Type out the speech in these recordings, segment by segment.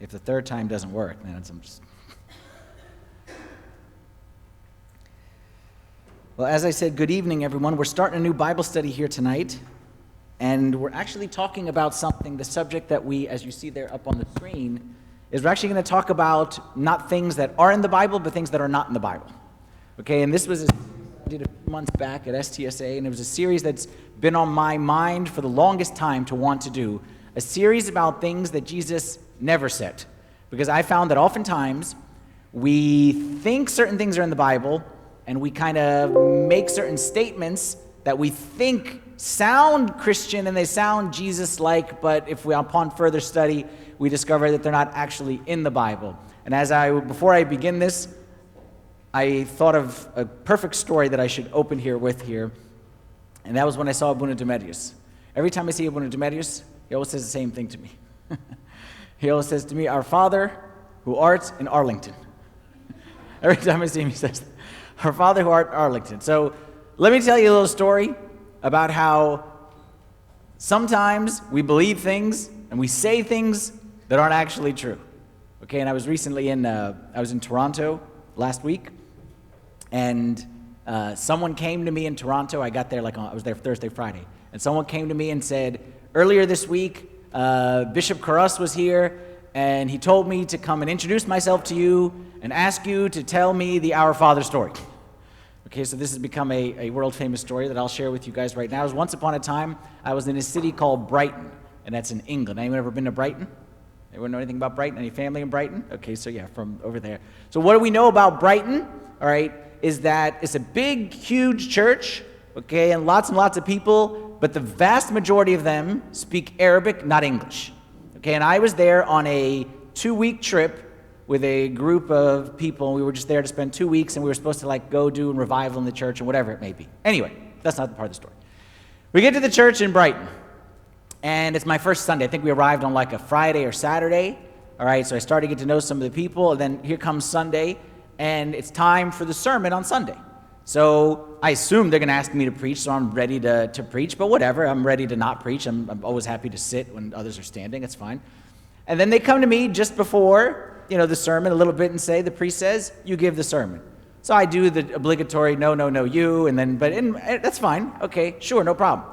If the third time doesn't work, then I'm just... Well, as I said, good evening, everyone. We're starting a new Bible study here tonight, and we're actually talking about something, the subject that we, as you see there up on the screen, is we're actually going to talk about not things that are in the Bible, but things that are not in the Bible. Okay, and this was a series I did a few months back at STSA, and it was a series that's been on my mind for the longest time to want to do, a series about things that Jesus never said. Because I found that oftentimes we think certain things are in the Bible, and we kind of make certain statements that we think sound Christian and they sound Jesus-like, but if we, upon further study, we discover that they're not actually in the Bible. And before I begin this, I thought of a perfect story that I should open here with here, and that was when I saw Abuna Demetius. Every time I see Abuna Demetius, he always says the same thing to me. He always says to me, "Our Father who art in Arlington." Every time I see him, he says, "Our Father who art in Arlington." So let me tell you a little story about how sometimes we believe things and we say things that aren't actually true. Okay, and I was recently in Toronto last week, and someone came to me in Toronto. I got there I was there Thursday, Friday, and someone came to me and said, earlier this week, Bishop Carus was here, and he told me to come and introduce myself to you and ask you to tell me the Our Father story. Okay, so this has become a world-famous story that I'll share with you guys right now. It was once upon a time, I was in a city called Brighton, and that's in England. Anyone ever been to Brighton? Anyone know anything about Brighton? Any family in Brighton? Okay, so yeah, from over there. So what do we know about Brighton, all right, is that it's a big, huge church, okay, and lots of people, but the vast majority of them speak Arabic, not English. Okay, and I was there on a 2-week trip with a group of people. We were just there to spend 2 weeks, and we were supposed to go do a revival in the church and whatever it may be. Anyway, that's not the part of the story. We get to the church in Brighton, and it's my first Sunday. I think we arrived on a Friday or Saturday. All right, so I started to get to know some of the people, and then here comes Sunday, and it's time for the sermon on Sunday. So I assume they're going to ask me to preach, so I'm ready to preach, but whatever. I'm ready to not preach. I'm always happy to sit when others are standing. It's fine. And then they come to me just before the sermon a little bit and say, the priest says, "You give the sermon." So I do the obligatory, no, you, and then, that's fine. Okay, sure, no problem.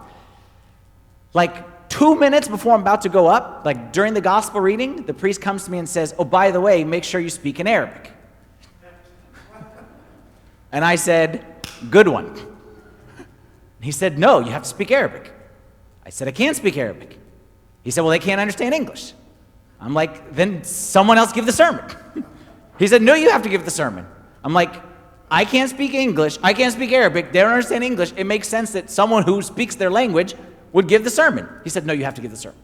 2 minutes before I'm about to go up, during the gospel reading, the priest comes to me and says, "Oh, by the way, make sure you speak in Arabic." And I said, "Good one." He said, "No, you have to speak Arabic." I said, "I can't speak Arabic." He said, "Well, they can't understand English." I'm like, "Then someone else give the sermon." He said, "No, you have to give the sermon." I'm like, "I can't speak English. I can't speak Arabic. They don't understand English. It makes sense that someone who speaks their language would give the sermon." He said, "No, you have to give the sermon."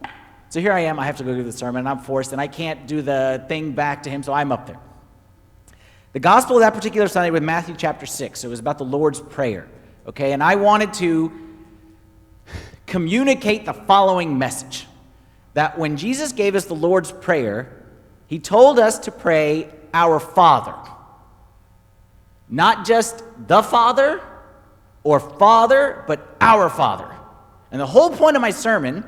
So here I am. I have to go give the sermon, and I'm forced, and I can't do the thing back to him, so I'm up there. The gospel of that particular Sunday was Matthew chapter 6. So it was about the Lord's Prayer. Okay, and I wanted to communicate the following message. That when Jesus gave us the Lord's Prayer, he told us to pray, "Our Father." Not just the Father or Father, but our Father. And the whole point of my sermon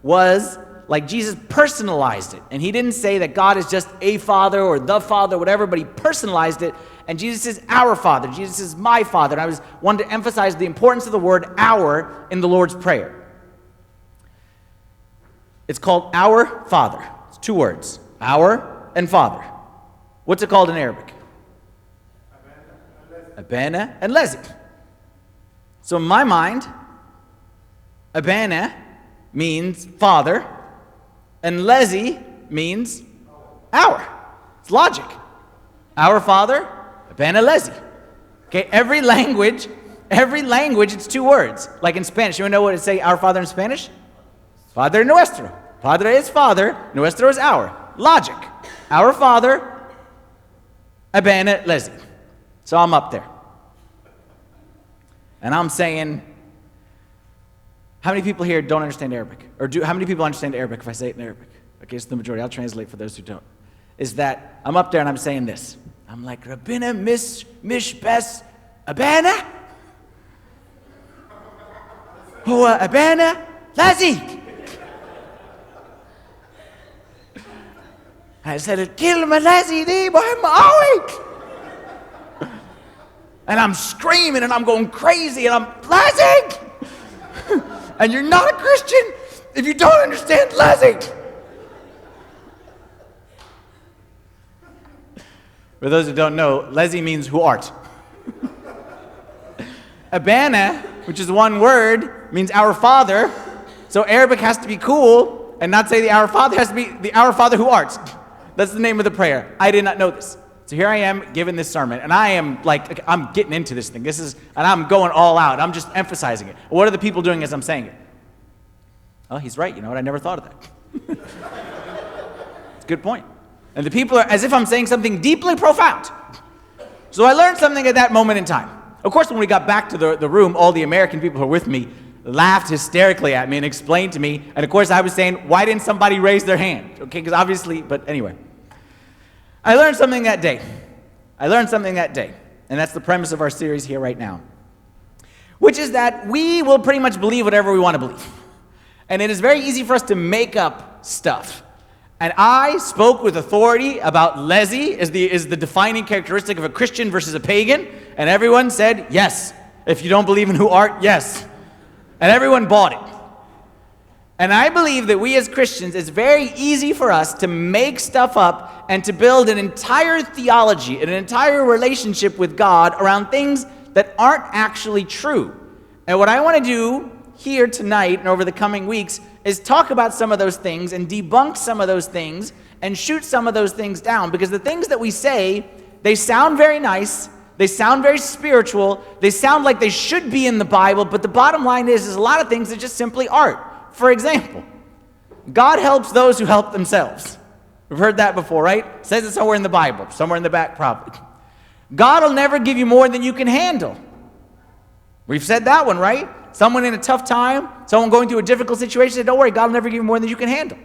was Jesus personalized it. And he didn't say that God is just a Father or the Father, whatever, but he personalized it. And Jesus is our Father. Jesus is my Father. And I wanted to emphasize the importance of the word "our" in the Lord's Prayer. It's called Our Father. It's 2 words, Our and Father. What's it called in Arabic? Abana and Lezi. So in my mind, Abana means Father, and Lezi means our. It's logic. Our Father, Abana Lezi. Okay, every language, it's 2 words. Like in Spanish, you want to know what it say, Our Father in Spanish? Padre Nuestro. Padre is Father, Nuestro is our. Logic. Our Father, Abana Lezi. So I'm up there. And I'm saying, how many people here don't understand Arabic? Or how many people understand Arabic if I say it in Arabic? Okay, it's the majority. I'll translate for those who don't. Is that I'm up there and I'm saying this. I'm like, "Rabbina mishbes Abana? Hua Abana Lazi." And I said, kill me, Leslie, I'm awake. And I'm screaming and I'm going crazy and I'm, Leslie! And you're not a Christian if you don't understand Leslie. For those who don't know, Leslie means who art. Abana, which is one word, means our Father. So Arabic has to be cool and not say the Our Father, has to be the Our Father who art. That's the name of the prayer. I did not know this. So here I am giving this sermon, and I am like, I'm getting into this thing. And I'm going all out. I'm just emphasizing it. What are the people doing as I'm saying it? Oh, he's right. You know what? I never thought of that. It's a good point. And the people are as if I'm saying something deeply profound. So I learned something at that moment in time. Of course, when we got back to the room, all the American people who were with me laughed hysterically at me and explained to me. And of course, I was saying, why didn't somebody raise their hand? Okay, because obviously, but anyway. I learned something that day. And that's the premise of our series here right now. Which is that we will pretty much believe whatever we want to believe. And it is very easy for us to make up stuff. And I spoke with authority about Leslie is the defining characteristic of a Christian versus a pagan. And everyone said, yes. If you don't believe in who art, yes. And everyone bought it. And I believe that we as Christians, it's very easy for us to make stuff up and to build an entire theology and an entire relationship with God around things that aren't actually true. And what I want to do here tonight and over the coming weeks is talk about some of those things and debunk some of those things and shoot some of those things down, because the things that we say, they sound very nice, they sound very spiritual, they sound like they should be in the Bible, but the bottom line is a lot of things that just simply aren't. For example, God helps those who help themselves. We've heard that before, right? It says it somewhere in the Bible, somewhere in the back probably. God will never give you more than you can handle. We've said that one, right? Someone in a tough time, someone going through a difficult situation, say, don't worry, God will never give you more than you can handle.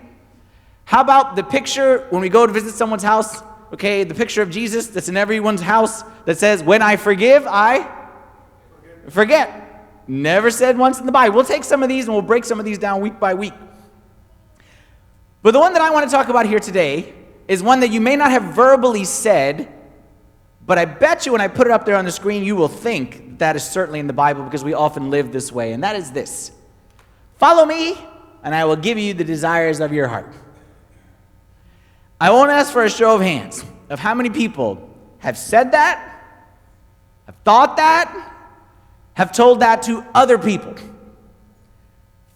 How about the picture when we go to visit someone's house, okay, the picture of Jesus that's in everyone's house that says, when I forgive, I forget. Never said once in the Bible. We'll take some of these and we'll break some of these down week by week. But the one that I want to talk about here today is one that you may not have verbally said, but I bet you when I put it up there on the screen, you will think that is certainly in the Bible, because we often live this way, and that is this. Follow me, and I will give you the desires of your heart. I won't ask for a show of hands of how many people have said that, have thought that, have told that to other people.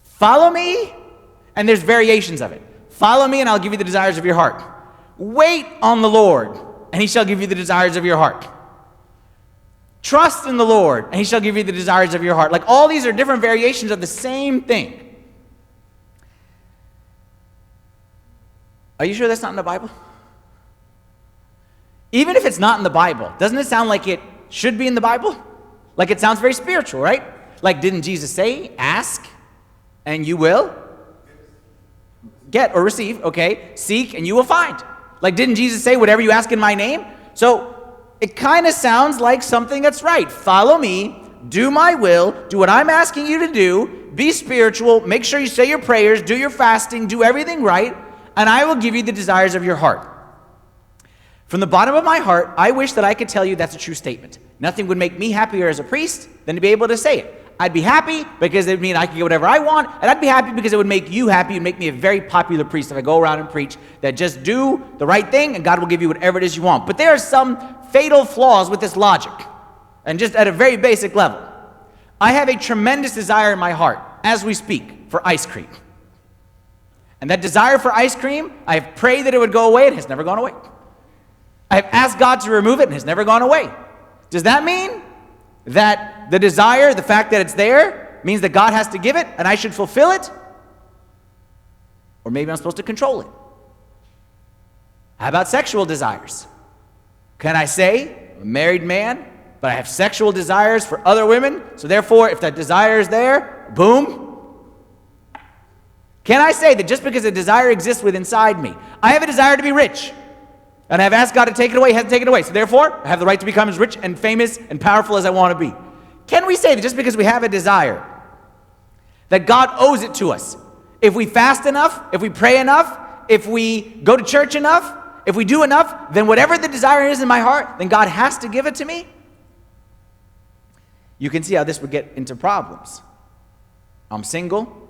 Follow me, and there's variations of it. Follow me, and I'll give you the desires of your heart. Wait on the Lord, and he shall give you the desires of your heart. Trust in the Lord, and he shall give you the desires of your heart. Like, all these are different variations of the same thing. Are you sure that's not in the Bible? Even if it's not in the Bible, doesn't it sound like it should be in the Bible? Like, it sounds very spiritual, right? Like, didn't Jesus say, ask, and you will get or receive, okay? Seek, and you will find. Like, didn't Jesus say, whatever you ask in my name? So it kind of sounds like something that's right. Follow me, do my will, do what I'm asking you to do, be spiritual, make sure you say your prayers, do your fasting, do everything right, and I will give you the desires of your heart. From the bottom of my heart, I wish that I could tell you that's a true statement. Nothing would make me happier as a priest than to be able to say it. I'd be happy because it would mean I could get whatever I want, and I'd be happy because it would make you happy and make me a very popular priest if I go around and preach that just do the right thing and God will give you whatever it is you want. But there are some fatal flaws with this logic, and just at a very basic level. I have a tremendous desire in my heart, as we speak, for ice cream. And that desire for ice cream, I have prayed that it would go away, and it has never gone away. I have asked God to remove it, and it has never gone away. Does that mean that the desire, the fact that it's there, means that God has to give it, and I should fulfill it? Or maybe I'm supposed to control it? How about sexual desires? Can I say, I'm a married man, but I have sexual desires for other women, so therefore, if that desire is there, boom? Can I say that just because a desire exists within inside me, I have a desire to be rich, and I've asked God to take it away, he hasn't taken it away, so therefore, I have the right to become as rich and famous and powerful as I want to be? Can we say that just because we have a desire, that God owes it to us? If we fast enough, if we pray enough, if we go to church enough, if we do enough, then whatever the desire is in my heart, then God has to give it to me. You can see how this would get into problems. I'm single.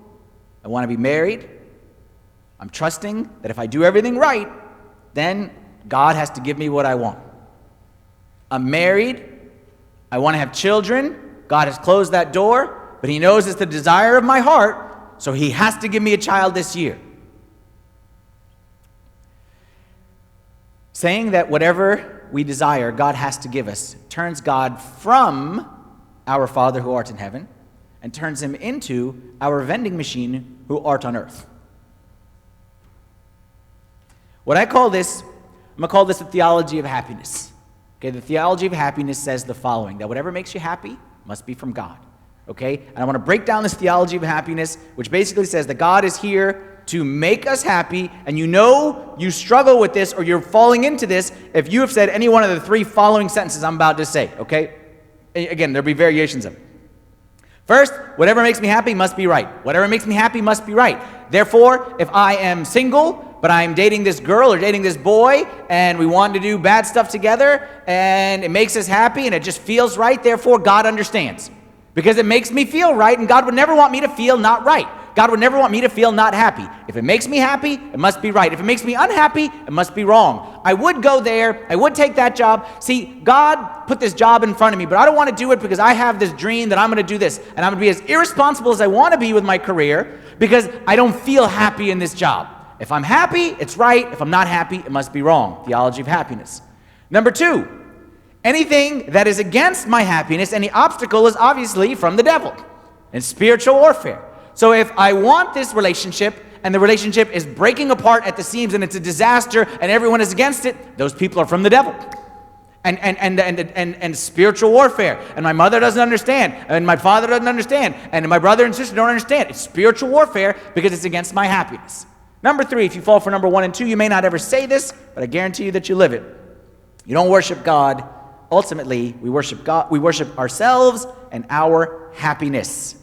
I want to be married. I'm trusting that if I do everything right, then God has to give me what I want. I'm married. I want to have children. God has closed that door, but he knows it's the desire of my heart, so he has to give me a child this year. Saying that whatever we desire, God has to give us, turns God from our Father who art in heaven and turns him into our vending machine who art on earth. What I call this, I'm going to call this the theology of happiness. Okay, the theology of happiness says the following, that whatever makes you happy must be from God. Okay, and I want to break down this theology of happiness, which basically says that God is here to make us happy, and you know you struggle with this or you're falling into this if you have said any one of the three following sentences I'm about to say, okay? Again, there'll be variations of it. First, whatever makes me happy must be right. Whatever makes me happy must be right. Therefore, if I am single, but I'm dating this girl or dating this boy, and we want to do bad stuff together, and it makes us happy, and it just feels right, therefore God understands. Because it makes me feel right, and God would never want me to feel not right. God would never want me to feel not happy. If it makes me happy, it must be right. If it makes me unhappy, it must be wrong. I would go there. I would take that job. See, God put this job in front of me, but I don't want to do it because I have this dream that I'm going to do this. And I'm going to be as irresponsible as I want to be with my career because I don't feel happy in this job. If I'm happy, it's right. If I'm not happy, it must be wrong. Theology of happiness. Number two, anything that is against my happiness, any obstacle is obviously from the devil and spiritual warfare. So if I want this relationship and the relationship is breaking apart at the seams and it's a disaster and everyone is against it, those people are from the devil. And spiritual warfare. And my mother doesn't understand. And my father doesn't understand. And my brother and sister don't understand. It's spiritual warfare because it's against my happiness. Number three, if you fall for number 1 and 2, you may not ever say this, but I guarantee you that you live it. You don't worship God. Ultimately, we worship God. We worship ourselves and our happiness.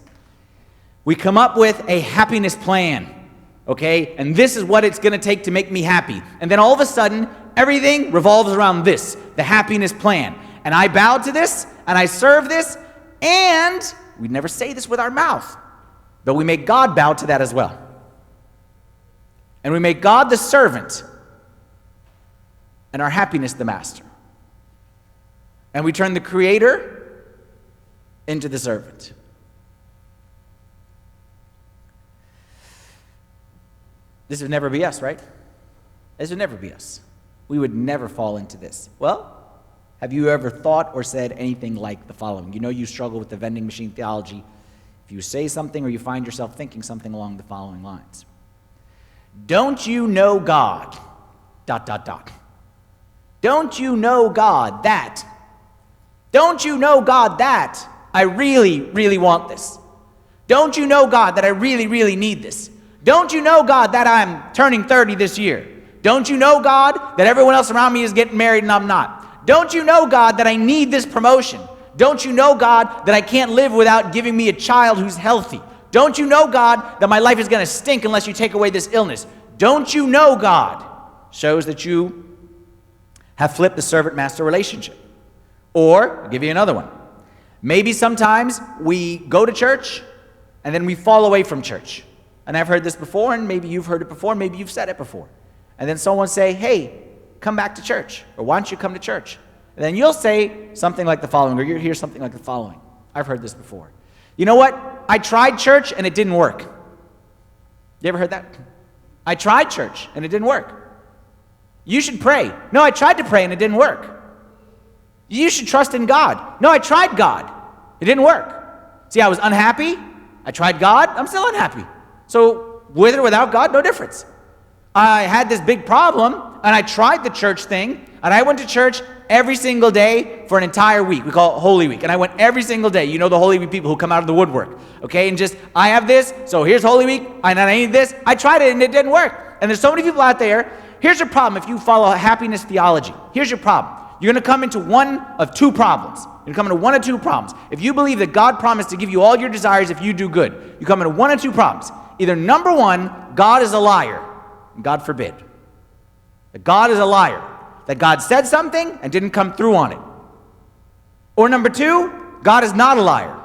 We come up with a happiness plan, okay? And this is what it's going to take to make me happy. And then all of a sudden, everything revolves around this, the happiness plan. And I bow to this, and I serve this, and we never say this with our mouth, but we make God bow to that as well. And we make God the servant, and our happiness the master. And we turn the creator into the servant. This would never be us, right? This would never be us. We would never fall into this. Well, have you ever thought or said anything like the following? You know you struggle with the vending machine theology if you say something or you find yourself thinking something along the following lines. Don't you know God? ... Don't you know God that? Don't you know God that I really, really want this? Don't you know God that I really, really need this? Don't you know, God, that I'm turning 30 this year? Don't you know, God, that everyone else around me is getting married and I'm not? Don't you know, God, that I need this promotion? Don't you know, God, that I can't live without giving me a child who's healthy? Don't you know, God, that my life is going to stink unless you take away this illness? Don't you know, God, shows that you have flipped the servant-master relationship. Or, I'll give you another one. Maybe sometimes we go to church and then we fall away from church. And I've heard this before, and maybe you've heard it before, maybe you've said it before. And then someone say, hey, come back to church, or why don't you come to church? And then you'll say something like the following, or you'll hear something like the following. I've heard this before. You know what? I tried church, and it didn't work. You ever heard that? I tried church, and it didn't work. You should pray. No, I tried to pray, and it didn't work. You should trust in God. No, I tried God. It didn't work. See, I was unhappy. I tried God. I'm still unhappy. So with or without God, no difference. I had this big problem, and I tried the church thing, and I went to church every single day for an entire week. We call it Holy Week, and I went every single day. You know the Holy Week people who come out of the woodwork, okay? And just, I have this, so here's Holy Week, and I need this. I tried it, and it didn't work. And there's so many people out there. Here's your problem if you follow happiness theology. Here's your problem. You're going to come into one of two problems. You're going to come into one of two problems. If you believe that God promised to give you all your desires if you do good, you come into one of two problems. Either number one, God is a liar, God forbid. that God is a liar, that God said something and didn't come through on it. Or number two, God is not a liar.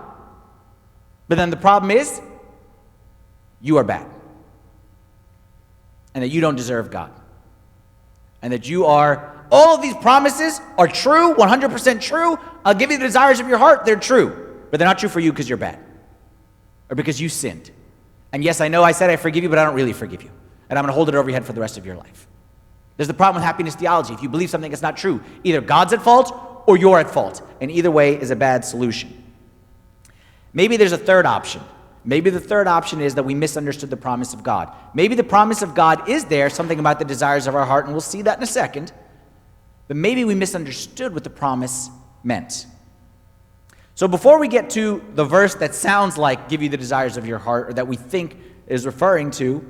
But then the problem is, you are bad. And that you don't deserve God. And that all of these promises are true, 100% true. I'll give you the desires of your heart, they're true. But they're not true for you because you're bad. Or because you sinned. And yes, I know I said I forgive you, but I don't really forgive you. And I'm going to hold it over your head for the rest of your life. There's the problem with happiness theology. If you believe something that's not true, either God's at fault or you're at fault. And either way is a bad solution. Maybe there's a third option. Maybe the third option is that we misunderstood the promise of God. Maybe the promise of God is there, something about the desires of our heart, and we'll see that in a second. But maybe we misunderstood what the promise meant. So before we get to the verse that sounds like give you the desires of your heart, or that we think is referring to,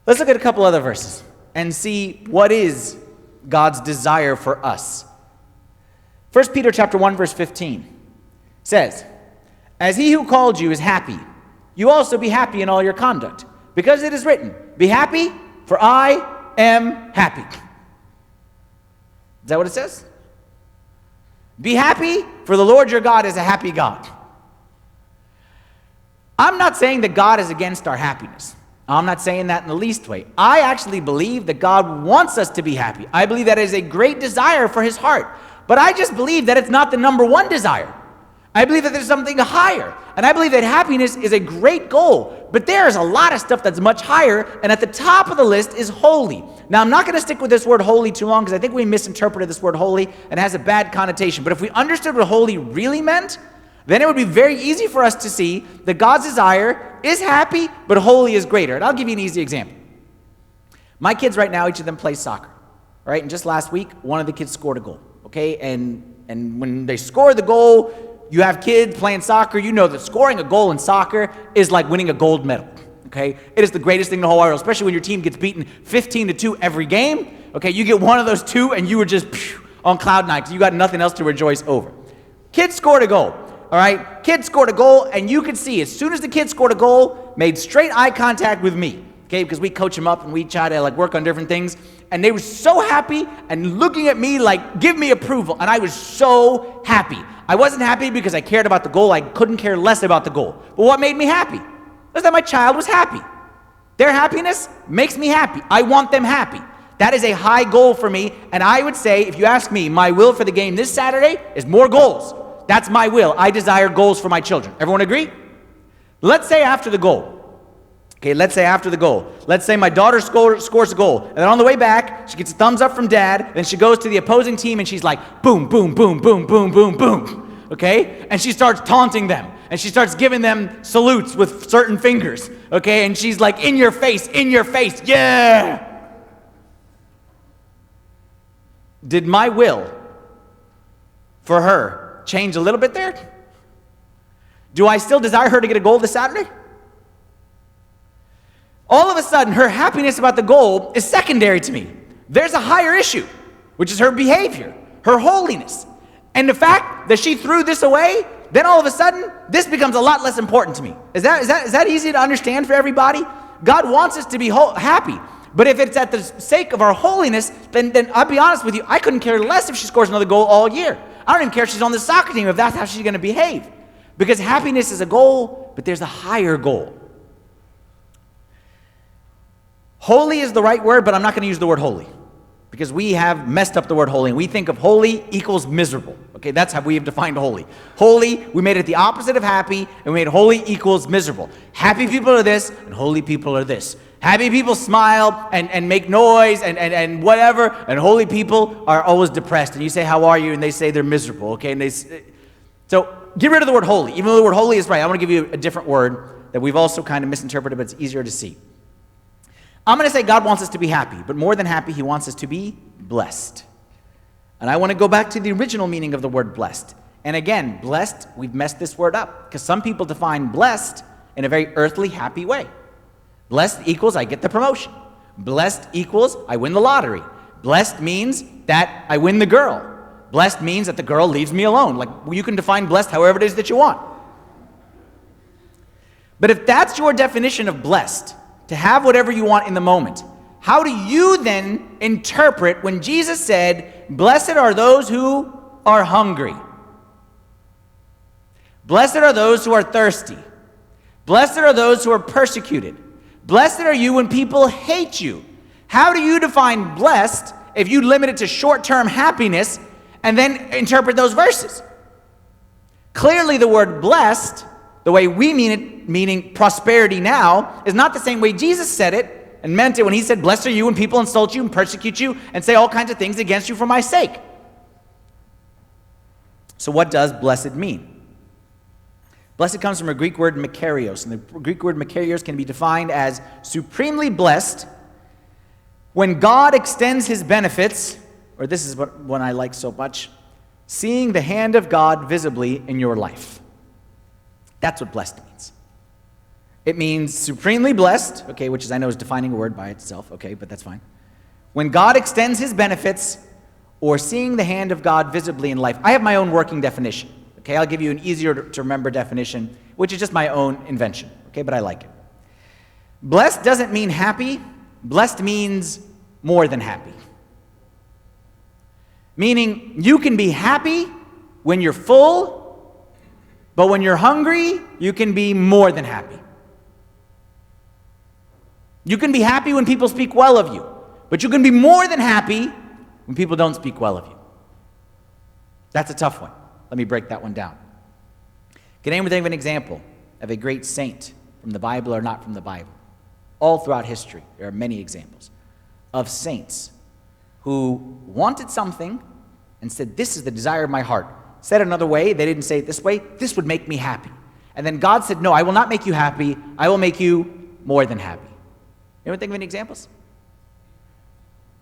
let's look at a couple other verses and see what is God's desire for us. 1 Peter chapter 1, verse 15 says, "As he who called you is happy, you also be happy in all your conduct, because it is written, 'Be happy, for I am happy.'" Is that what it says? Be happy, for the Lord your God is a happy God. I'm not saying that God is against our happiness. I'm not saying that in the least way. I actually believe that God wants us to be happy. I believe that is a great desire for his heart. But I just believe that it's not the number one desire. I believe that there's something higher. And I believe that happiness is a great goal. But there's a lot of stuff that's much higher. And at the top of the list is holy. Now, I'm not going to stick with this word holy too long because I think we misinterpreted this word holy and it has a bad connotation. But if we understood what holy really meant, then it would be very easy for us to see that God's desire is happy, but holy is greater. And I'll give you an easy example. My kids right now, each of them plays soccer. All right, and just last week, one of the kids scored a goal. Okay, and when they score the goal, you have kids playing soccer, you know that scoring a goal in soccer is like winning a gold medal, okay? It is the greatest thing in the whole world, especially when your team gets beaten 15-2 every game, okay? You get one of those two and you were just on cloud nine because you got nothing else to rejoice over. Kid scored a goal, all right? Kid scored a goal, and you could see as soon as the kid scored a goal, made straight eye contact with me, okay? Because we coach them up and we try to work on different things. And they were so happy and looking at me like, give me approval. And I was so happy. I wasn't happy because I cared about the goal. I couldn't care less about the goal. But what made me happy was that my child was happy. Their happiness makes me happy. I want them happy. That is a high goal for me. And I would say, if you ask me, my will for the game this Saturday is more goals. That's my will. I desire goals for my children. Everyone agree? Let's say after the goal. Okay, let's say after the goal. Let's say my daughter scores a goal. And then on the way back, she gets a thumbs up from dad. Then she goes to the opposing team and she's like, boom, boom, boom, boom, boom, boom, boom. Okay? And she starts taunting them. And she starts giving them salutes with certain fingers. Okay? And she's like, in your face, yeah! Did my will for her change a little bit there? Do I still desire her to get a goal this Saturday? All of a sudden, her happiness about the goal is secondary to me. There's a higher issue, which is her behavior, her holiness. And the fact that she threw this away, then all of a sudden, this becomes a lot less important to me. Is that easy to understand for everybody? God wants us to be happy. But if it's at the sake of our holiness, then I'll be honest with you, I couldn't care less if she scores another goal all year. I don't even care if she's on the soccer team, if that's how she's going to behave. Because happiness is a goal, but there's a higher goal. Holy is the right word, but I'm not going to use the word holy because we have messed up the word holy. And we think of holy equals miserable. Okay, that's how we have defined holy. Holy, we made it the opposite of happy, and we made holy equals miserable. Happy people are this, and holy people are this. Happy people smile and make noise and whatever, and holy people are always depressed. And you say, how are you? And they say they're miserable, okay? And so get rid of the word holy. Even though the word holy is right, I want to give you a different word that we've also kind of misinterpreted, but it's easier to see. I'm going to say God wants us to be happy, but more than happy, he wants us to be blessed. And I want to go back to the original meaning of the word blessed. And again, blessed, we've messed this word up because some people define blessed in a very earthly, happy way. Blessed equals I get the promotion. Blessed equals I win the lottery. Blessed means that I win the girl. Blessed means that the girl leaves me alone. Like, you can define blessed however it is that you want. But if that's your definition of blessed, to have whatever you want in the moment, how do you then interpret when Jesus said, blessed are those who are hungry? Blessed are those who are thirsty. Blessed are those who are persecuted. Blessed are you when people hate you. How do you define blessed if you limit it to short-term happiness and then interpret those verses? Clearly, the word blessed, the way we mean it, meaning prosperity now, is not the same way Jesus said it and meant it when he said, blessed are you when people insult you and persecute you and say all kinds of things against you for my sake. So what does blessed mean? Blessed comes from a Greek word makarios, and the Greek word makarios can be defined as supremely blessed when God extends his benefits, or this is what one I like so much, seeing the hand of God visibly in your life. That's what blessed means. It means supremely blessed, okay, which is, I know, is defining a word by itself, okay, but that's fine. When God extends his benefits or seeing the hand of God visibly in life. I have my own working definition. Okay, I'll give you an easier to remember definition, which is just my own invention, okay, but I like it. Blessed doesn't mean happy. Blessed means more than happy. Meaning, you can be happy when you're full, but when you're hungry, you can be more than happy. You can be happy when people speak well of you, but you can be more than happy when people don't speak well of you. That's a tough one. Let me break that one down. Can anyone think of an example of a great saint from the Bible or not from the Bible? All throughout history, there are many examples of saints who wanted something and said, this is the desire of my heart. Said another way, they didn't say it this way, this would make me happy. And then God said, no, I will not make you happy, I will make you more than happy. Anyone think of any examples?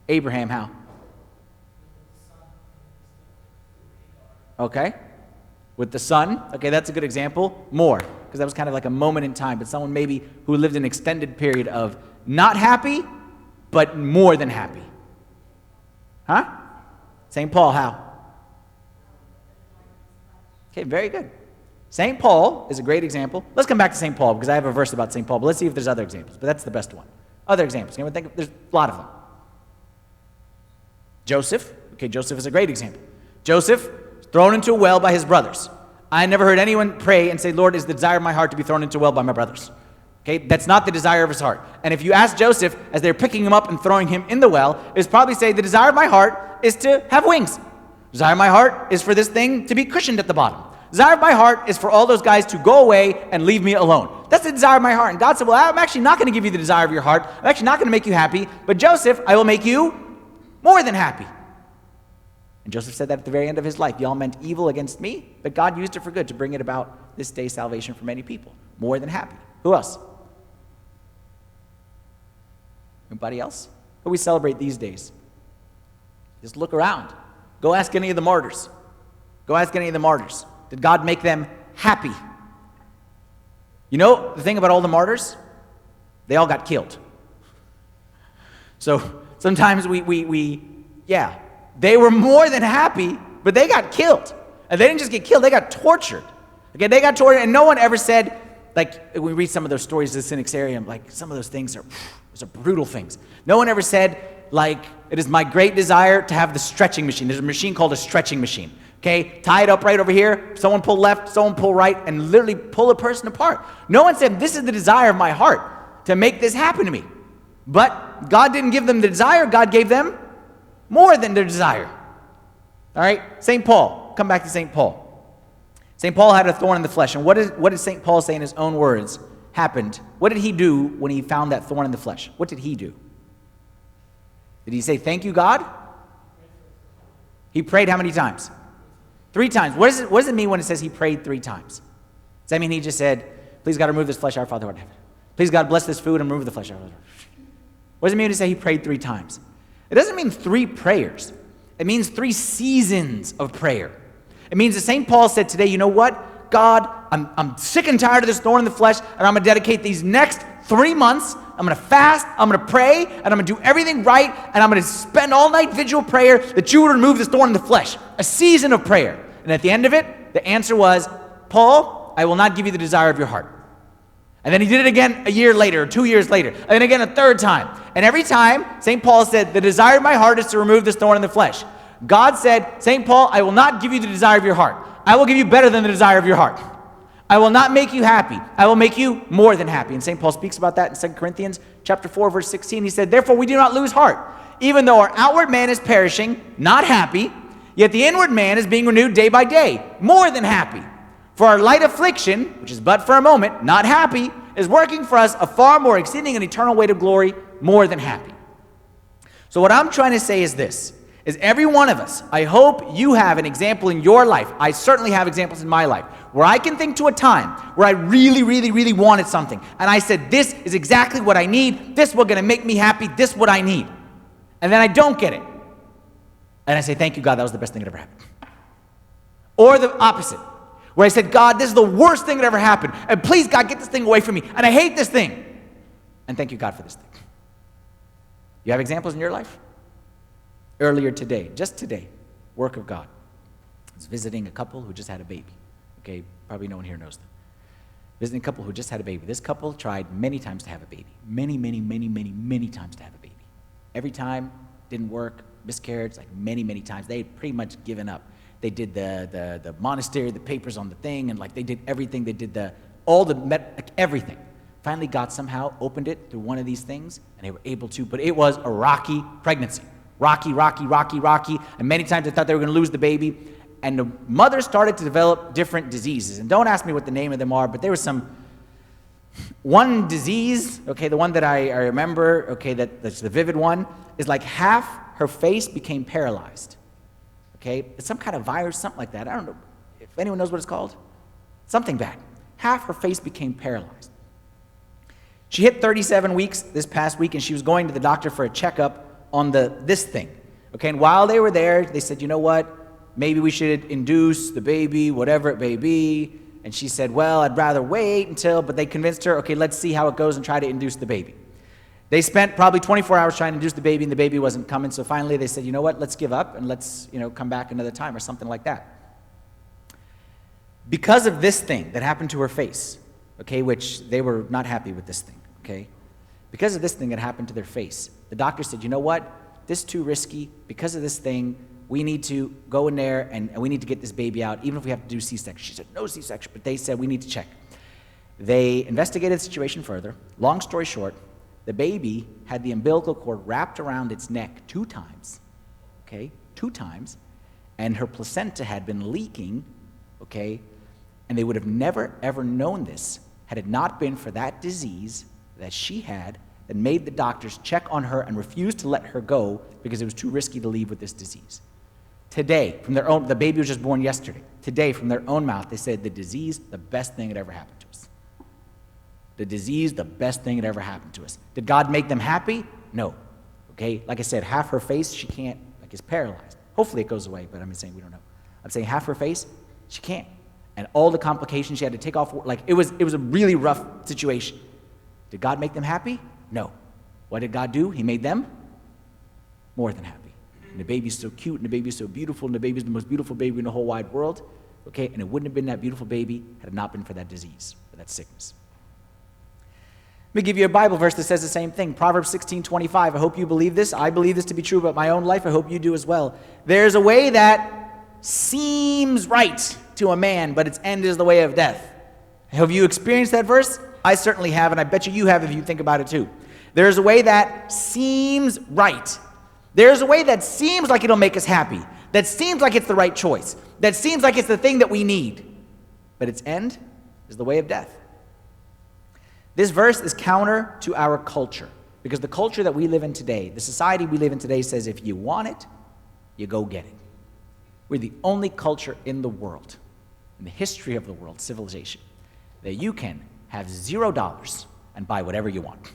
Abraham, how? Okay. With the son, okay, that's a good example. More, because that was kind of like a moment in time, but someone maybe who lived an extended period of not happy, but more than happy. Huh? St. Paul, how? Okay, very good. St. Paul is a great example. Let's come back to St. Paul, because I have a verse about St. Paul, but let's see if there's other examples, but that's the best one. Other examples, anyone think? There's a lot of them. Joseph, okay, Joseph is a great example. Joseph, thrown into a well by his brothers. I never heard anyone pray and say, Lord, is the desire of my heart to be thrown into a well by my brothers. Okay, that's not the desire of his heart. And if you ask Joseph, as they're picking him up and throwing him in the well, it's probably say, the desire of my heart is to have wings. The desire of my heart is for this thing to be cushioned at the bottom. The desire of my heart is for all those guys to go away and leave me alone. That's the desire of my heart. And God said, well, I'm actually not going to give you the desire of your heart. I'm actually not going to make you happy. But Joseph, I will make you more than happy. And Joseph said that at the very end of his life. Y'all meant evil against me, but God used it for good to bring it about this day salvation for many people. More than happy. Who else? Anybody else? Who we celebrate these days? Just look around. Go ask any of the martyrs. Go ask any of the martyrs. Did God make them happy? You know the thing about all the martyrs? They all got killed. So sometimes they were more than happy, but they got killed. And they didn't just get killed, they got tortured. Okay, they got tortured, and no one ever said, like, we read some of those stories of the Synaxarium, like, some of those things are brutal things. No one ever said, like, it is my great desire to have the stretching machine. There's a machine called a stretching machine. Okay, tie it up right over here, someone pull left, someone pull right, and literally pull a person apart. No one said, this is the desire of my heart, to make this happen to me. But God didn't give them the desire, God gave them more than their desire. All right, St. Paul, come back to St. Paul. St. Paul had a thorn in the flesh, and what did St. Paul say in his own words happened? What did he do when he found that thorn in the flesh? What did he do? Did he say, thank you, God? He prayed how many times? 3 times. What does it mean when it says he prayed 3 times? Does that mean he just said, please God, remove this flesh, our Father who art in heaven. Please God, bless this food and remove the flesh, our Father. What does it mean to say he prayed 3 times? It doesn't mean 3 prayers. It means 3 seasons of prayer. It means that St. Paul said today, you know what? God, I'm sick and tired of this thorn in the flesh, and I'm going to dedicate these next 3 months. I'm going to fast, I'm going to pray, and I'm going to do everything right, and I'm going to spend all-night vigil prayer that you would remove this thorn in the flesh. A season of prayer. And at the end of it, the answer was, Paul, I will not give you the desire of your heart. And then he did it again a year later, or 2 years later, and then again a third time. And every time, St. Paul said, the desire of my heart is to remove this thorn in the flesh. God said, St. Paul, I will not give you the desire of your heart. I will give you better than the desire of your heart. I will not make you happy. I will make you more than happy. And St. Paul speaks about that in 2 Corinthians chapter 4, verse 16. He said, therefore we do not lose heart. Even though our outward man is perishing, not happy, yet the inward man is being renewed day by day, more than happy. For our light affliction, which is but for a moment, not happy, is working for us a far more exceeding and eternal weight of glory, more than happy. So what I'm trying to say is this, is every one of us, I hope you have an example in your life. I certainly have examples in my life where I can think to a time where I really, really, really wanted something. And I said, this is exactly what I need. This is what's going to make me happy. This is what I need. And then I don't get it. And I say, thank you, God, that was the best thing that ever happened. Or the opposite, where I said, God, this is the worst thing that ever happened. And please, God, get this thing away from me. And I hate this thing. And thank you, God, for this thing. You have examples in your life? Earlier today, just today, work of God. I was visiting a couple who just had a baby. Okay, probably no one here knows them. Visiting a couple who just had a baby. This couple tried many times to have a baby. Many times to have a baby. Every time, didn't work, miscarriage, like many times. They had pretty much given up. They did the monastery, the papers on the thing, and like they did everything. They did everything. Finally, God somehow opened it through one of these things, and they were able to, but it was a rocky pregnancy. Rocky. And many times they thought they were going to lose the baby. And the mother started to develop different diseases. And don't ask me what the name of them are, but there was one disease, okay, the one that I remember, okay, that's the vivid one, is like half her face became paralyzed. Okay, it's some kind of virus, something like that. I don't know if anyone knows what it's called. Something bad. Half her face became paralyzed. She hit 37 weeks this past week, and she was going to the doctor for a checkup on this thing. Okay, and while they were there, they said, you know what? Maybe we should induce the baby, whatever it may be. And she said, well, I'd rather wait until, but they convinced her, okay, let's see how it goes and try to induce the baby. They spent probably 24 hours trying to induce the baby, and the baby wasn't coming. So finally they said, you know what? Let's give up and let's, come back another time or something like that. Because of this thing that happened to her face, okay, which they were not happy with this thing, okay? Because of this thing that happened to their face, the doctor said, you know what? This is too risky. Because of this thing, we need to go in there and we need to get this baby out, even if we have to do C-section. She said, no C-section, but they said, we need to check. They investigated the situation further. Long story short, the baby had the umbilical cord wrapped around its neck 2 times, okay, 2 times, and her placenta had been leaking, okay, and they would have never, ever known this had it not been for that disease that she had that made the doctors check on her and refuse to let her go because it was too risky to leave with this disease. Today, from their own, the baby was just born yesterday. Today, from their own mouth, they said the disease, the best thing that ever happened to us. The disease, the best thing that ever happened to us. Did God make them happy? No. Okay, like I said, half her face, she can't, like is paralyzed. Hopefully it goes away, but I'm saying we don't know. I'm saying half her face, she can't. And all the complications she had to take off, like it was a really rough situation. Did God make them happy? No. What did God do? He made them more than happy. And the baby's so cute, and the baby's so beautiful, and the baby's the most beautiful baby in the whole wide world. Okay, and it wouldn't have been that beautiful baby had it not been for that disease, for that sickness. Let me give you a Bible verse that says the same thing. Proverbs 16:25. I hope you believe this. I believe this to be true about my own life. I hope you do as well. There's a way that seems right to a man, but its end is the way of death. Have you experienced that verse? I certainly have, and I bet you have if you think about it too. There's a way that seems right. There's a way that seems like it'll make us happy, that seems like it's the right choice, that seems like it's the thing that we need, but its end is the way of death. This verse is counter to our culture, because the culture that we live in today, the society we live in today says if you want it, you go get it. We're the only culture in the world, in the history of the world, civilization, that you can have $0 and buy whatever you want.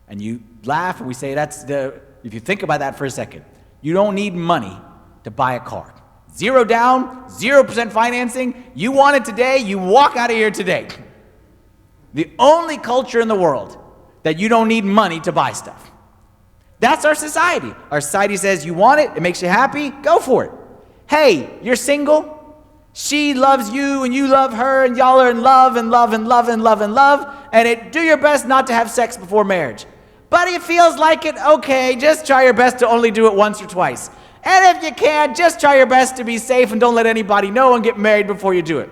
And you laugh and we say if you think about that for a second, you don't need money to buy a car. 0 down, 0% financing, you want it today, you walk out of here today. The only culture in the world that you don't need money to buy stuff. That's our society. Our society says you want it, it makes you happy, go for it. Hey, you're single, She loves you and you love her and y'all are in love and love and love and love and love. And do your best not to have sex before marriage. But it feels like it, okay, just try your best to only do it once or twice. And if you can't, just try your best to be safe and don't let anybody know and get married before you do it.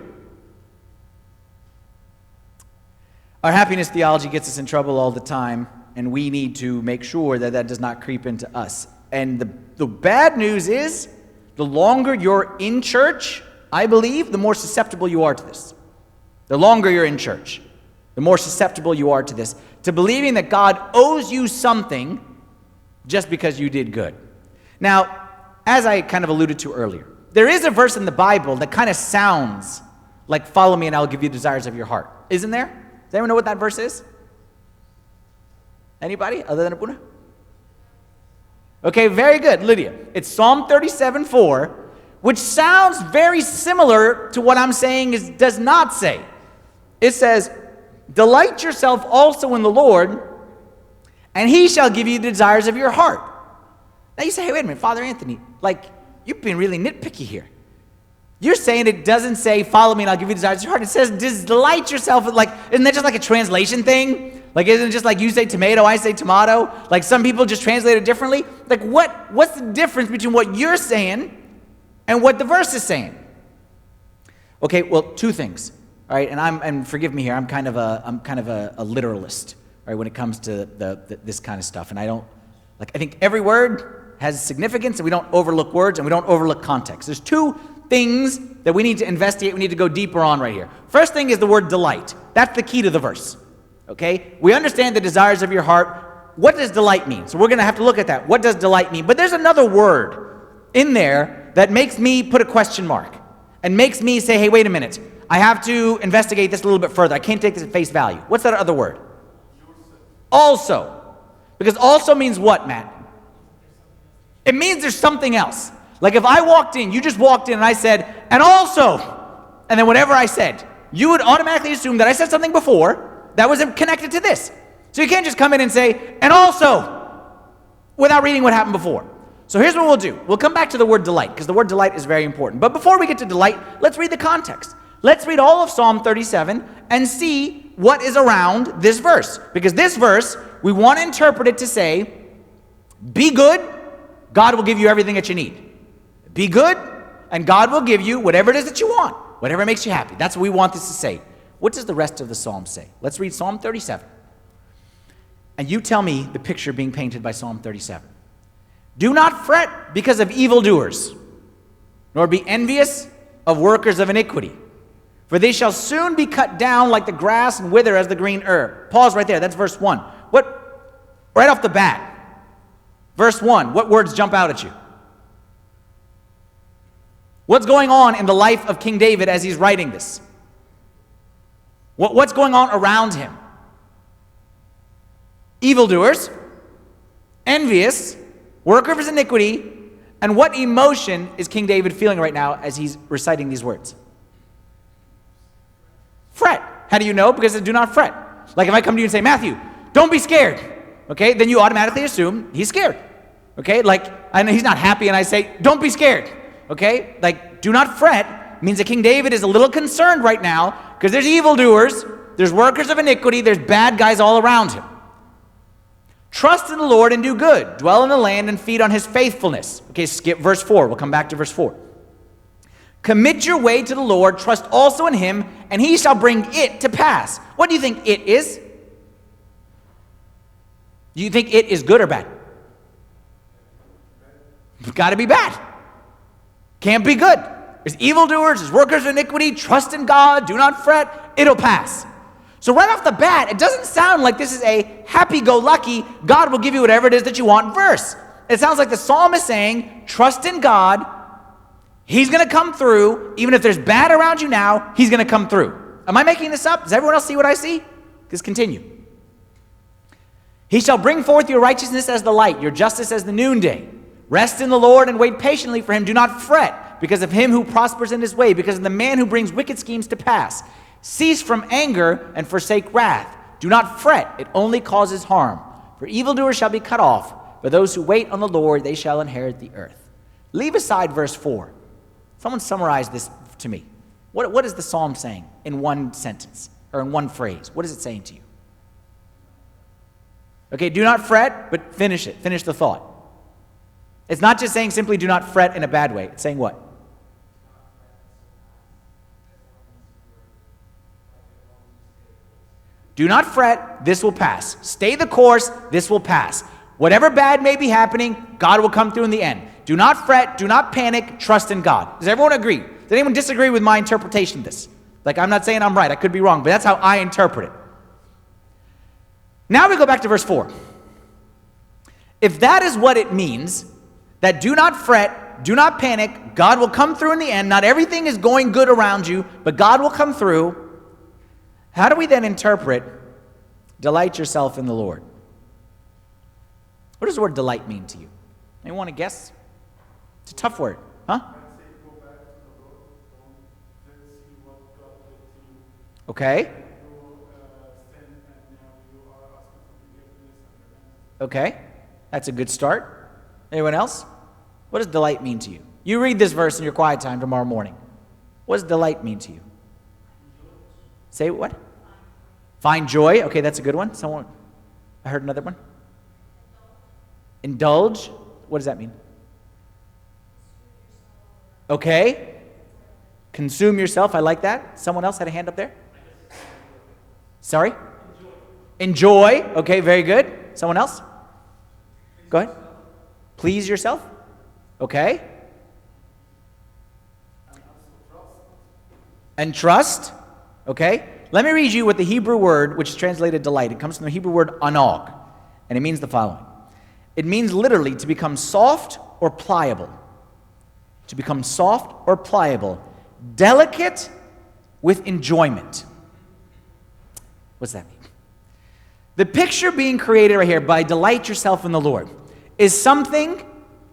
Our happiness theology gets us in trouble all the time, and we need to make sure that that does not creep into us. And the bad news is, the longer you're in church, I believe, the more susceptible you are to this. The longer you're in church, the more susceptible you are to this, to believing that God owes you something just because you did good. Now, as I kind of alluded to earlier, there is a verse in the Bible that kind of sounds like, follow me and I'll give you the desires of your heart. Isn't there? Does anyone know what that verse is? Anybody other than Abuna? Okay, very good, Lydia. It's Psalm 37:4, which sounds very similar to what I'm saying does not say. It says, delight yourself also in the Lord, and he shall give you the desires of your heart. Now you say, hey, wait a minute, Father Anthony, you've been really nitpicky here. You're saying it doesn't say, follow me and I'll give you the desires of your heart. It says, delight yourself. Isn't that just like a translation thing? Isn't it just like you say tomato, I say tomato? Some people just translate it differently? What's the difference between what you're saying and what the verse is saying? Okay, well, two things. All right, and forgive me here, I'm kind of a literalist, all right, when it comes to this kind of stuff. And I think every word has significance, and we don't overlook words, and we don't overlook context. There's two things that we need to investigate, we need to go deeper on right here. First thing is the word delight. That's the key to the verse. Okay? We understand the desires of your heart. What does delight mean? So we're going to have to look at that. What does delight mean? But there's another word in there that makes me put a question mark and makes me say, hey, wait a minute. I have to investigate this a little bit further. I can't take this at face value. What's that other word? Also. Because also means what, Matt? It means there's something else. If I walked in, you just walked in and I said, and also, and then whatever I said, you would automatically assume that I said something before that was connected to this. So you can't just come in and say, and also, without reading what happened before. So here's what we'll do. We'll come back to the word delight, because the word delight is very important. But before we get to delight, let's read the context. Let's read all of Psalm 37 and see what is around this verse. Because this verse, we want to interpret it to say, be good, God will give you everything that you need. Be good, and God will give you whatever it is that you want, whatever makes you happy. That's what we want this to say. What does the rest of the psalm say? Let's read Psalm 37. And you tell me the picture being painted by Psalm 37. Do not fret because of evildoers, nor be envious of workers of iniquity. For they shall soon be cut down like the grass and wither as the green herb. Pause right there. That's verse 1. Right off the bat, verse 1, what words jump out at you? What's going on in the life of King David as he's writing this? What's going on around him? Evildoers, envious, workers of iniquity, and what emotion is King David feeling right now as he's reciting these words? Fret. How do you know? Because it do not fret. If I come to you and say, Matthew, don't be scared, okay, then you automatically assume he's scared, okay? And he's not happy and I say, don't be scared, okay? Do not fret means that King David is a little concerned right now because there's evildoers, there's workers of iniquity, there's bad guys all around him. Trust in the Lord and do good. Dwell in the land and feed on his faithfulness. Okay, skip verse 4. We'll come back to verse 4. Commit your way to the Lord, trust also in him, and he shall bring it to pass. What do you think it is? Do you think it is good or bad? It's got to be bad. Can't be good. There's evildoers, there's workers of iniquity, trust in God, do not fret, it'll pass. So right off the bat, it doesn't sound like this is a happy-go-lucky, God will give you whatever it is that you want verse. It sounds like the psalm is saying, trust in God, he's going to come through. Even if there's bad around you now, he's going to come through. Am I making this up? Does everyone else see what I see? Just continue. He shall bring forth your righteousness as the light, your justice as the noonday. Rest in the Lord and wait patiently for him. Do not fret because of him who prospers in his way, because of the man who brings wicked schemes to pass. Cease from anger and forsake wrath. Do not fret, it only causes harm. For evildoers shall be cut off, but those who wait on the Lord, they shall inherit the earth. Leave aside verse 4. Someone summarize this to me. What is the psalm saying in one sentence or in one phrase? What is it saying to you? Okay, do not fret, but finish it. Finish the thought. It's not just saying simply do not fret in a bad way. It's saying what? Do not fret, this will pass. Stay the course, this will pass. Whatever bad may be happening, God will come through in the end. Do not fret, do not panic, trust in God. Does everyone agree? Does anyone disagree with my interpretation of this? Like, I'm not saying I'm right, I could be wrong, but that's how I interpret it. Now we go back to verse 4. If that is what it means, that do not fret, do not panic, God will come through in the end, not everything is going good around you, but God will come through, how do we then interpret delight yourself in the Lord? What does the word delight mean to you? Anyone want to guess? It's a tough word, huh? Okay. Okay. That's a good start. Anyone else? What does delight mean to you? You read this verse in your quiet time tomorrow morning. What does delight mean to you? Say what? Find joy. Okay, that's a good one. Someone, I heard another one. Indulge. What does that mean? Okay. Consume yourself. I like that. Someone else had a hand up there? Sorry? Enjoy. Okay, very good. Someone else? Go ahead. Please yourself. Okay. And trust. Okay. Let me read you what the Hebrew word, which is translated delight. It comes from the Hebrew word anog, and it means the following. It means literally to become soft or pliable. To become soft or pliable. Delicate with enjoyment. What's that mean? The picture being created right here by delight yourself in the Lord is something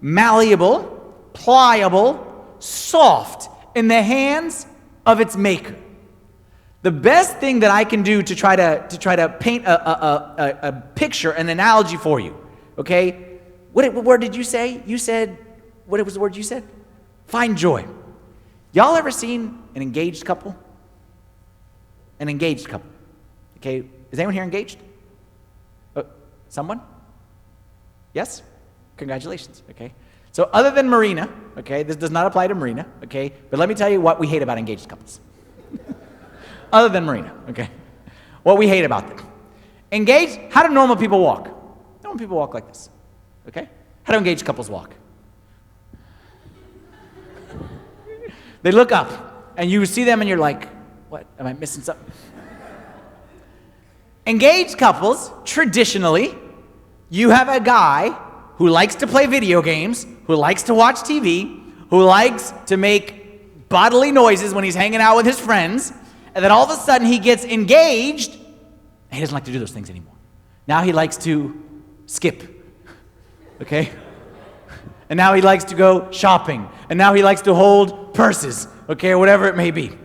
malleable, pliable, soft in the hands of its maker. The best thing that I can do to try to paint a picture, an analogy for you, okay? What word did you say? You said, what was the word you said? Find joy. Y'all ever seen an engaged couple? An engaged couple. Okay, is anyone here engaged? Someone? Yes? Congratulations, okay? So other than Marina, okay, this does not apply to Marina, okay? But let me tell you what we hate about engaged couples. Other than Marina, okay? What we hate about them. Engaged, how do normal people walk? Normal people walk like this, okay? How do engaged couples walk? They look up, and you see them and you're like, what, am I missing something? Engaged couples, traditionally, you have a guy who likes to play video games, who likes to watch TV, who likes to make bodily noises when he's hanging out with his friends, and then all of a sudden he gets engaged, and he doesn't like to do those things anymore. Now he likes to skip, okay? And now he likes to go shopping, and now he likes to hold purses, okay, or whatever it may be.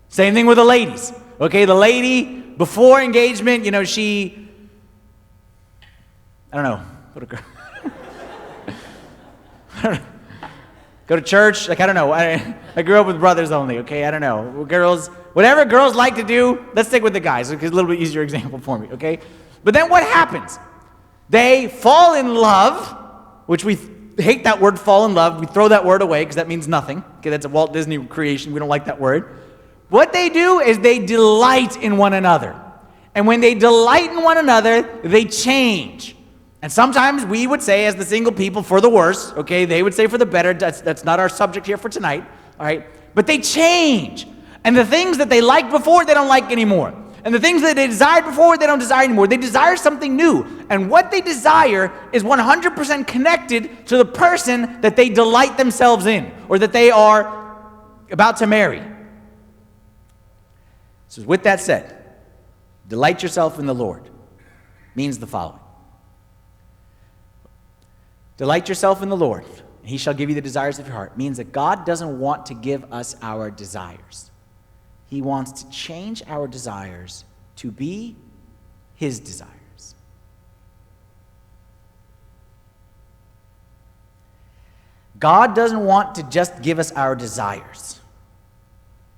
Same thing with the ladies, okay? The lady, before engagement, you know, she, I don't know, go to church, like, I don't know. I grew up with brothers only, okay? I don't know. Girls, whatever girls like to do, let's stick with the guys, because it's a little bit easier example for me, okay? But then what happens? They fall in love, which we hate that word, fall in love. We throw that word away because that means nothing. Okay, that's a Walt Disney creation. We don't like that word. What they do is they delight in one another. And when they delight in one another, they change. And sometimes we would say, as the single people, for the worse, okay? They would say for the better. That's not our subject here for tonight, all right? But they change. And the things that they liked before, they don't like anymore. And the things that they desired before, they don't desire anymore. They desire something new. And what they desire is 100% connected to the person that they delight themselves in, or that they are about to marry. So with that said, delight yourself in the Lord means the following. Delight yourself in the Lord, and he shall give you the desires of your heart. Means that God doesn't want to give us our desires. He wants to change our desires to be his desires. God doesn't want to just give us our desires.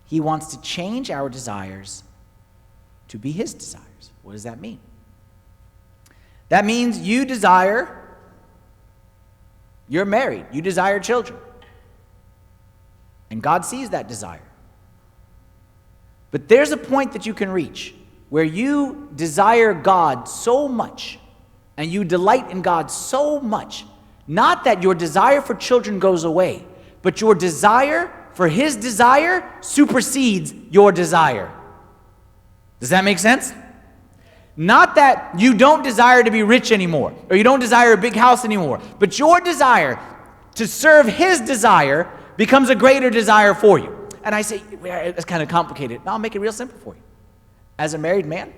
He wants to change our desires to be his desires. What does that mean? That means you're married, you desire children. And God sees that desire. But there's a point that you can reach where you desire God so much and you delight in God so much, not that your desire for children goes away, but your desire for his desire supersedes your desire. Does that make sense? Not that you don't desire to be rich anymore, or you don't desire a big house anymore, but your desire to serve his desire becomes a greater desire for you. And I say, it's kind of complicated. No, I'll make it real simple for you. As a married man,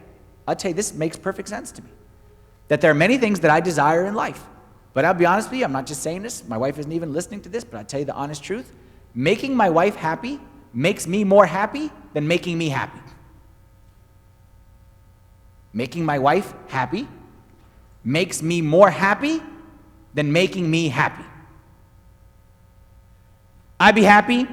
I'll tell you, this makes perfect sense to me. That there are many things that I desire in life. But I'll be honest with you, I'm not just saying this. My wife isn't even listening to this, but I'll tell you the honest truth. Making my wife happy makes me more happy than making me happy. Making my wife happy makes me more happy than making me happy. I'd be happy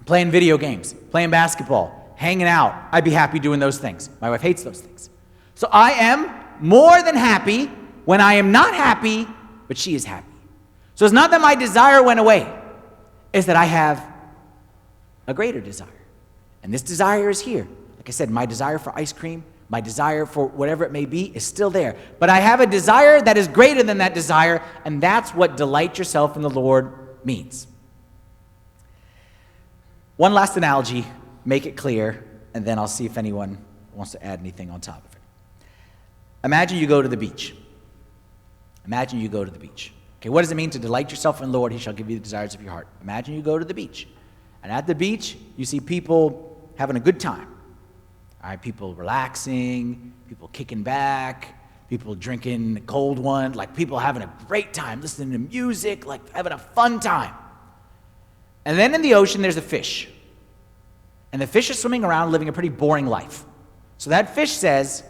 playing video games, playing basketball, hanging out. I'd be happy doing those things. My wife hates those things. So I am more than happy when I am not happy, but she is happy. So it's not that my desire went away. It's that I have a greater desire. And this desire is here. Like I said, my desire for ice cream, my desire for whatever it may be is still there. But I have a desire that is greater than that desire, and that's what delight yourself in the Lord means. One last analogy, make it clear, and then I'll see if anyone wants to add anything on top of it. Imagine you go to the beach. Imagine you go to the beach. Okay, what does it mean to delight yourself in the Lord? He shall give you the desires of your heart. Imagine you go to the beach. And at the beach, you see people having a good time. All right, people relaxing, people kicking back, people drinking the cold one, like people having a great time, listening to music, like having a fun time. And then in the ocean, there's a fish. And the fish is swimming around living a pretty boring life. So that fish says,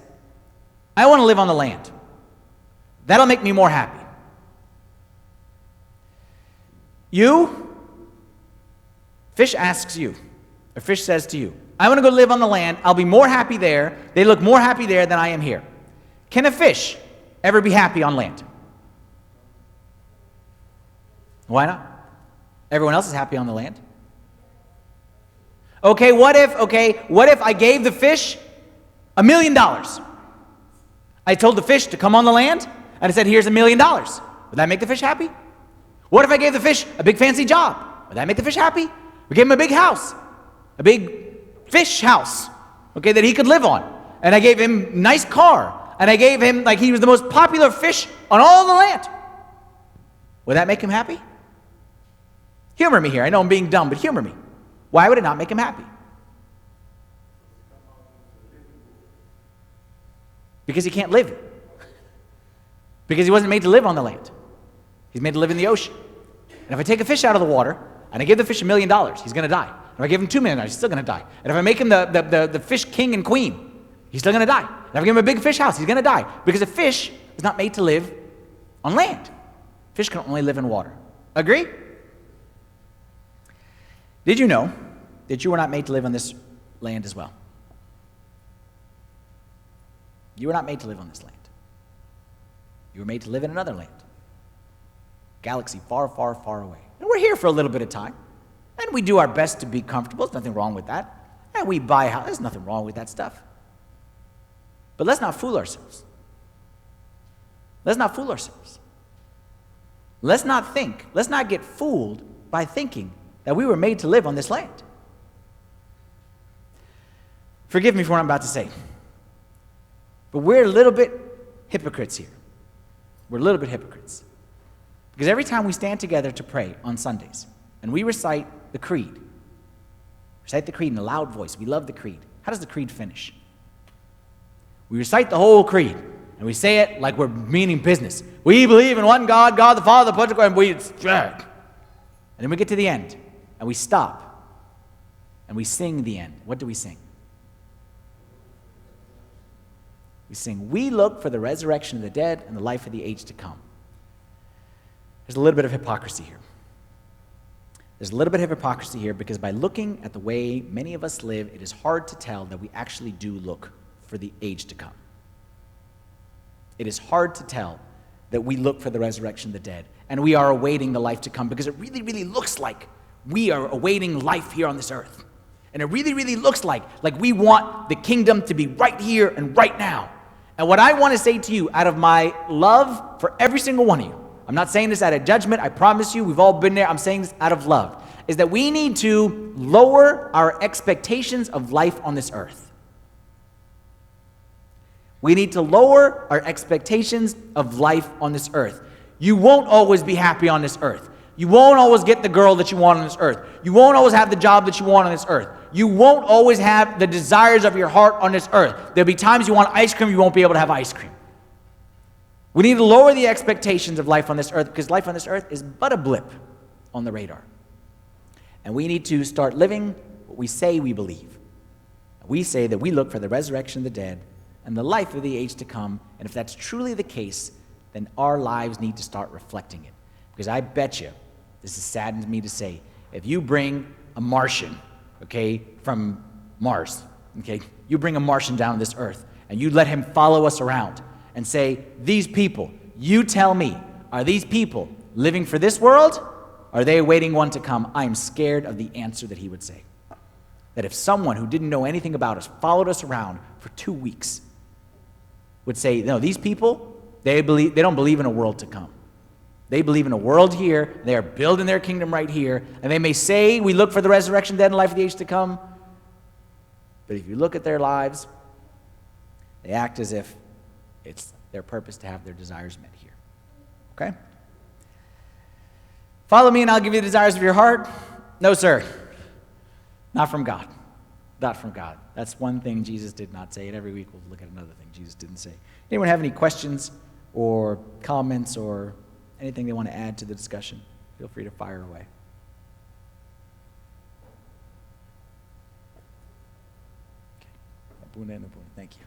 I want to live on the land. That'll make me more happy. Fish asks you, or fish says to you, I want to go live on the land. I'll be more happy there. They look more happy there than I am here. Can a fish ever be happy on land? Why not? Everyone else is happy on the land. Okay, what if I gave the fish $1 million? I told the fish to come on the land, and I said, here's $1 million. Would that make the fish happy? What if I gave the fish a big fancy job? Would that make the fish happy? We gave him a big house, a big fish house, okay, that he could live on. And I gave him a nice car, and I gave him, like he was the most popular fish on all the land. Would that make him happy? Humor me here. I know I'm being dumb, but humor me. Why would it not make him happy? Because he can't live. Because he wasn't made to live on the land. He's made to live in the ocean. And if I take a fish out of the water, and I give the fish $1 million, he's going to die. If I give him $2 million, he's still going to die. And if I make him the fish king and queen, he's still going to die. And if I give him a big fish house, he's going to die. Because a fish is not made to live on land. Fish can only live in water. Agree? Did you know that you were not made to live on this land as well? You were not made to live on this land. You were made to live in another land. Galaxy far, far, far away. And we're here for a little bit of time. And we do our best to be comfortable. There's nothing wrong with that. And we buy a house. There's nothing wrong with that stuff. But let's not fool ourselves. Let's not fool ourselves. Let's not get fooled by thinking that we were made to live on this land. Forgive me for what I'm about to say. But we're a little bit hypocrites here. We're a little bit hypocrites. Because every time we stand together to pray on Sundays, and we recite the creed in a loud voice, we love the creed. How does the creed finish? We recite the whole creed, and we say it like we're meaning business. We believe in one God, God the Father, and and then we get to the end, and we stop, and we sing the end. What do we sing? We sing, we look for the resurrection of the dead and the life of the age to come. There's a little bit of hypocrisy here. there's a little bit of hypocrisy here, because by looking at the way many of us live, it is hard to tell that we actually do look for the age to come. It is hard to tell that we look for the resurrection of the dead, and we are awaiting the life to come, because it really, really looks like we are awaiting life here on this earth. And it really, really looks like we want the kingdom to be right here and right now. And what I want to say to you, out of my love for every single one of you, I'm not saying this out of judgment, I promise you, we've all been there, I'm saying this out of love, is that we need to lower our expectations of life on this earth. We need to lower our expectations of life on this earth. You won't always be happy on this earth. You won't always get the girl that you want on this earth. You won't always have the job that you want on this earth. You won't always have the desires of your heart on this earth. There'll be times you want ice cream, you won't be able to have ice cream. We need to lower the expectations of life on this earth, because life on this earth is but a blip on the radar. And we need to start living what we say we believe. We say that we look for the resurrection of the dead and the life of the age to come. And if that's truly the case, then our lives need to start reflecting it. Because I bet you, this is saddens me to say, if you bring a Martian, okay, from Mars, okay, you bring a Martian down to this earth, and you let him follow us around and say, these people, you tell me, are these people living for this world? Are they awaiting one to come? I am scared of the answer that he would say. That if someone who didn't know anything about us followed us around for 2 weeks, would say, no, these people, they don't believe in a world to come. They believe in a world here. They are building their kingdom right here. And they may say, we look for the resurrection, dead, and life of the age to come. But if you look at their lives, they act as if it's their purpose to have their desires met here. Okay? Follow me and I'll give you the desires of your heart. No, sir. Not from God. Not from God. That's one thing Jesus did not say. And every week we'll look at another thing Jesus didn't say. Anyone have any questions or comments or anything they want to add to the discussion? Feel free to fire away. Okay. Thank you.